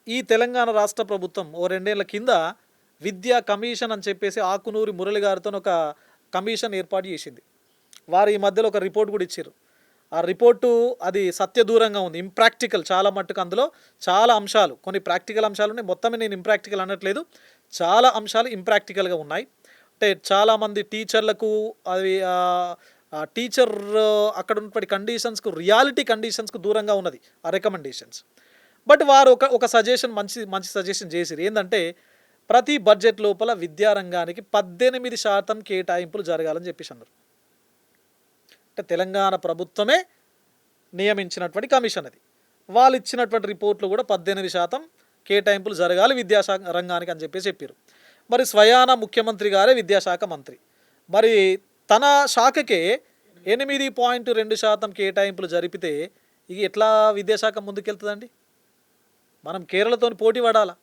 ఈ తెలంగాణ రాష్ట్ర ప్రభుత్వం ఓ 2 ఏళ్ల కింద విద్యా కమిషన్ అని చెప్పేసి ఆకునూరి మురళి గారితోని ఒక కమిషన్ ఏర్పాటు చేసింది. వారు ఈ మధ్యలో ఒక రిపోర్ట్ కూడా ఇచ్చారు. ఆ రిపోర్టు అది సత్యదూరంగా ఉంది. ఇంప్రాక్టికల్ చాలా మట్టుకు అందులో చాలా అంశాలు, కొన్ని ప్రాక్టికల్ అంశాలు ఉన్నాయి. మొత్తమే నేను ఇంప్రాక్టికల్ అనట్లేదు. చాలా అంశాలు ఇంప్రాక్టికల్‌గా ఉన్నాయి. అంటే చాలామంది టీచర్లకు అవి టీచర్ అక్కడ ఉన్నటువంటి కండిషన్స్‌కు రియాలిటీ కండిషన్స్‌కు దూరంగా ఉన్నది ఆ రికమెండేషన్స్. బట్ వారు ఒక సజెషన్ మంచి మంచి సజెషన్ చేసిర్రు. ఏందంటే ప్రతి బడ్జెట్ లోపల విద్యారంగానికి 18% కేటాయింపులు జరగాలని చెప్పేసి అన్నారు. అంటే తెలంగాణ ప్రభుత్వమే నియమించినటువంటి కమిషన్ అది. వాళ్ళు ఇచ్చినటువంటి రిపోర్ట్‌లో కూడా 18% కేటాయింపులు జరగాలి విద్యాశాఖ రంగానికి అని చెప్పేసి చెప్పారు. మరి స్వయాన ముఖ్యమంత్రి గారే విద్యాశాఖ మంత్రి. మరి తన శాఖకే 8.2% కేటాయింపులు జరిపితే ఇగ ఎట్లా విద్యాశాఖ ముందుకెళ్తదండి? మనం కేరళతోని పోటీ పడాలా.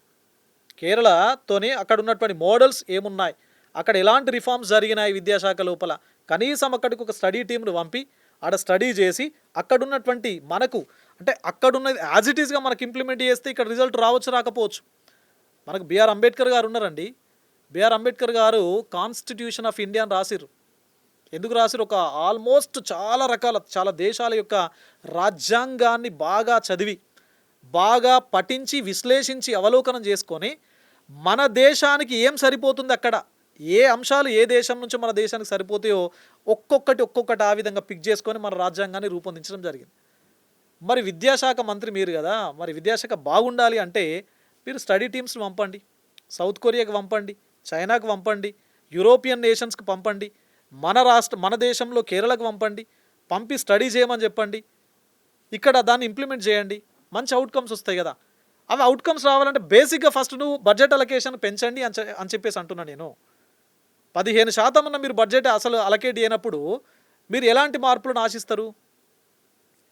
కేరళతోని అక్కడ ఉన్నటువంటి మోడల్స్ ఏమున్నాయి, అక్కడ ఎలాంటి రిఫార్మ్స్ జరిగినాయి విద్యాశాఖ లోపల, కనీసం అక్కడికి ఒక స్టడీ టీమ్‌ను పంపి ఆడ స్టడీ చేసి అక్కడున్నటువంటి మనకు అంటే అక్కడున్నది యాజ్ ఇట్ ఈస్‌గా మనకు ఇంప్లిమెంట్ చేస్తే ఇక్కడ రిజల్ట్ రావచ్చు రాకపోవచ్చు. మనకు బిఆర్ అంబేద్కర్ గారు ఉన్నారండి. బిఆర్ అంబేద్కర్ గారు కాన్స్టిట్యూషన్ ఆఫ్ ఇండియా అని రాసిర్రు. ఎందుకు రాసిర్రు? ఒక ఆల్మోస్ట్ చాలా రకాల చాలా దేశాల యొక్క రాజ్యాంగాన్ని బాగా చదివి, బాగా పఠించి, విశ్లేషించి, అవలోకనం చేసుకొని మన దేశానికి ఏం సరిపోతుంది అక్కడ, ఏ అంశాలు ఏ దేశం నుంచి మన దేశానికి సరిపోతాయో ఒక్కొక్కటి ఆ విధంగా పిక్ చేసుకొని మన రాజ్యాంగాన్ని రూపొందించడం జరిగింది. మరి విద్యాశాఖ మంత్రి మీరు కదా, మరి విద్యాశాఖ బాగుండాలి అంటే మీరు స్టడీ టీమ్స్‌ని పంపండి. సౌత్ కొరియాకి పంపండి, చైనాకి పంపండి, యూరోపియన్ నేషన్స్‌కి పంపండి, మన దేశంలో కేరళకు పంపండి. పంపి స్టడీ చేయమని చెప్పండి. ఇక్కడ దాన్ని ఇంప్లిమెంట్ చేయండి. మంచి అవుట్‌కమ్స్ వస్తాయి కదా. అవి అవుట్‌కమ్స్ రావాలంటే బేసిక్‌గా ఫస్ట్ నువ్వు బడ్జెట్ అలొకేషన్ పెంచండి అని చెప్పేసి అంటున్నా నేను. 15% అన్న మీరు బడ్జెట్ అసలు అలొకేట్ చేయనప్పుడు మీరు ఎలాంటి మార్పులను ఆశిస్తారు?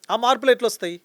ఆ మార్పులు ఎట్లొస్తాయి?